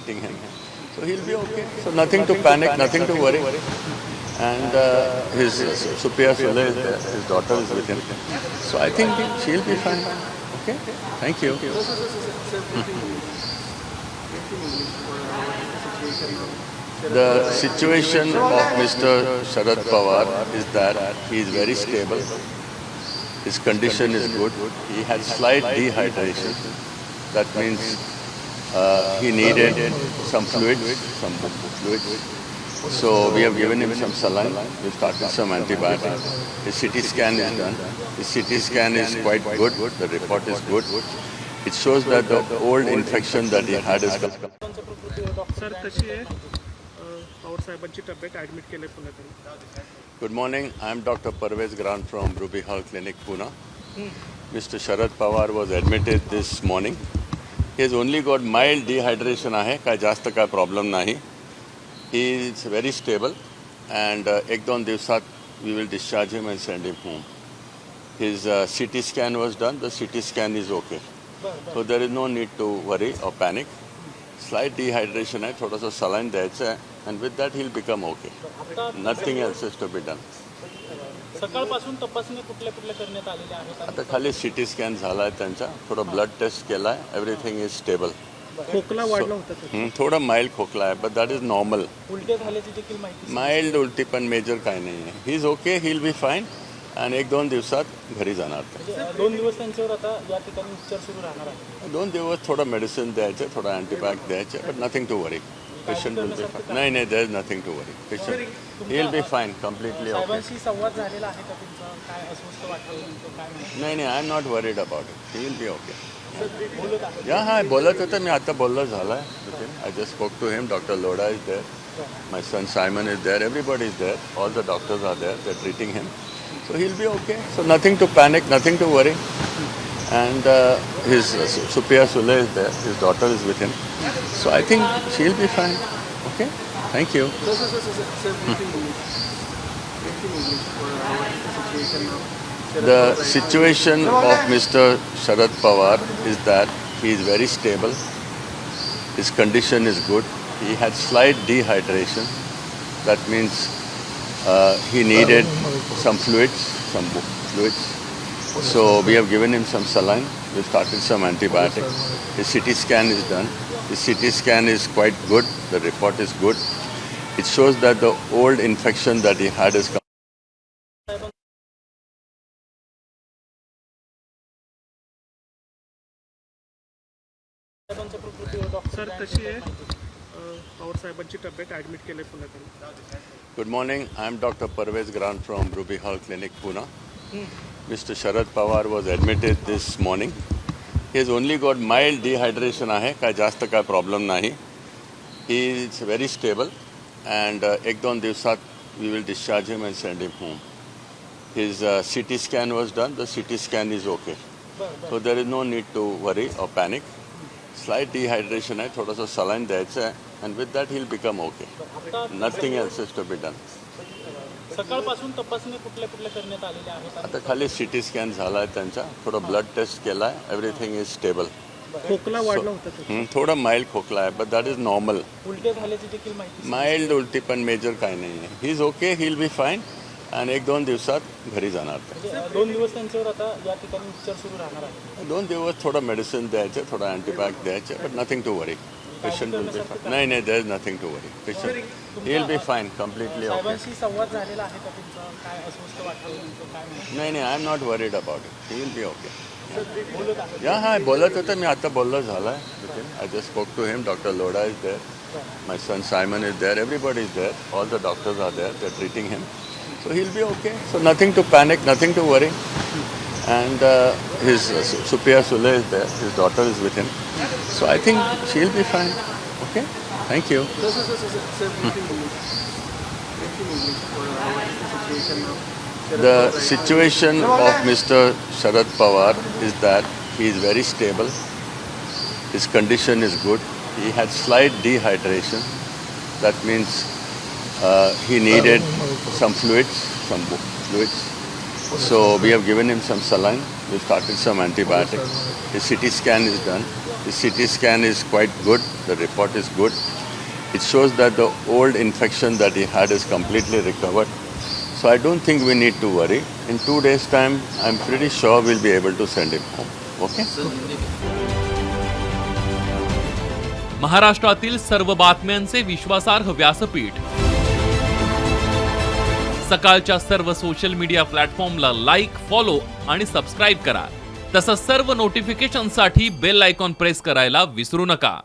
treating him. So he'll be okay. So nothing to panic, nothing to worry. And his Supriya Sule is there, his daughter is with him. So I think she'll be fine. Okay? Thank you. The situation of Mr. Sharad Pawar is that he is very stable. His condition is good. He had slight dehydration. That means he needed some fluids. So we have given him some saline. We started some antibiotics. His CT scan is done. His CT scan is quite good. The report is good. It shows that the old infection that he had is gone. Sir कशी आहे पवार साहेबांची तब्येत admit केले पुण्यात. Good morning. I am Dr. Parvez Gran from Ruby Hall Clinic, Pune. Mr. Sharad Pawar was admitted this morning. He has only got mild dehydration आहे, काय जास्त काय problem नाही. He is very stable and एक दोन दिवसात we will discharge him and send him home. His CT scan was done. The CT scan is okay. So there is no need to worry or panic. Slight dehydration आहे, थोडंसं saline द्यायचं आहे and with that he'll become okay. Nothing else is to be done. सकाळपासून तपासणी कुठल्या करण्यात आलेल्या आहेत. आता खाली CT स्कॅन झाला आहे त्यांचा, थोडं ब्लड टेस्ट केला आहे, एव्हरीथिंग इज स्टेबल. खोकला वाढला होता थोडं माइल्ड खोकला आहे बट दॅट इज नॉर्मल. उलटे झाल्याची देखील माहिती. माइल्ड उलटी पण मेजर काही नाही आहे. He is okay, he will be fine आणि एक दोन दिवसात घरी जाणार. 2 दिवस त्यांच्यावर आता या ठिकाणी उपचार सुरू राहणार आहे. 2 दिवस थोडं मेडिसिन द्यायचे, थोडं अँटीबायोटिक द्यायचे but nothing to worry. Patient will be fine. नाही there is nothing to worry. Patient he will be fine completely okay. साहेबांशी संवाद झालेला आहे का तुमचा? काय अस्वस्थ वाटतं काय? नाही I am not worried about it. He will be okay. हा बोलत होतं मी, आता बोलणं झालं आहे. I just spoke to him. Doctor Lodha is there, my son Simon is there, everybody is there, all the doctors are there, they are treating him. So he'll be okay. So nothing to panic, nothing to worry. And his Supriya Sule is there, his daughter is with him. So I think she'll be fine. Okay? Thank you. The situation of Mr. Sharad Pawar is that he is very stable. His condition is good. He had slight dehydration. That means he needed some fluids. So we have given him some saline. We started some antibiotics. His CT scan is done. His CT scan is quite good. The report is good. It shows that the old infection that he had is gone. Sir कशी आहे पवार साहेबांची तब्येत admit केले पुण्यात. Good morning. I am Dr. Parvez Gran from Ruby Hall Clinic, Pune. Mr. Sharad Pawar was admitted this morning. He has only got mild dehydration आहे, काय जास्त काय problem नाही. He is very stable and एक दोन दिवसात we will discharge him and send him home. His CT scan was done. The CT scan is okay. So there is no need to worry or panic. Slight dehydration आहे, थोडंसं saline द्यायचं आहे and with that he'll become okay. Nothing else is to be done. सकाळपासून तपासणी कुठल्या करण्यात आलेल्या आहेत. आता खाली CT स्कॅन झाला आहे त्यांचा, थोडं ब्लड टेस्ट केला आहे, एव्हरीथिंग इज स्टेबल. खोकला वाढला होता थोडं माइल्ड खोकला आहे बट दॅट इज नॉर्मल. उलटे झाल्याची देखील माहिती. माइल्ड उलटी पण मेजर काही नाही आहे. He is okay, he will be fine आणि एक दोन दिवसात घरी जाणार. 2 दिवस त्यांच्यावर आता या ठिकाणी उपचार सुरू राहणार आहे. 2 दिवस थोडं मेडिसिन द्यायचे, थोडं अँटीबायोटिक द्यायचे but nothing to worry. Patient will be fine. नाही there is nothing to worry. Patient he will be fine completely okay. साहेबांशी संवाद झालेला आहे का तुमचा? काय अस्वस्थ वाटतं काय? नाही I am not worried about it. He will be okay. हा बोलत होतं मी, आता बोलणं झालं आहे. I just spoke to him. Doctor Lodha is there, my son Simon is there, everybody is there, all the doctors are there, they are treating him. So he'll be okay. So nothing to panic, nothing to worry. And his Supriya Sule is there, his daughter is with him. So I think she'll be fine. Okay? Thank you. The situation of Mr. Sharad Pawar is that he is very stable. His condition is good. He had slight dehydration. That means he needed some fluids. So we have given him some saline. We started some antibiotics. His CT scan is done. The CT scan is quite good. The report is good. It shows that the old infection that he had is completely recovered. So I don't think we need to worry. In 2 days' time, I'm pretty sure we'll be able to send him home. Okay? महाराष्ट्रातील सर्व बातम्यांचे विश्वासार्ह व्यासपीठ सकाळच्या सर्व social media प्लॅटफॉर्मला like, follow आणि subscribe करा. तसंच सर्व नोटिफिकेशनसाठी bell icon press करायला विसरू नका.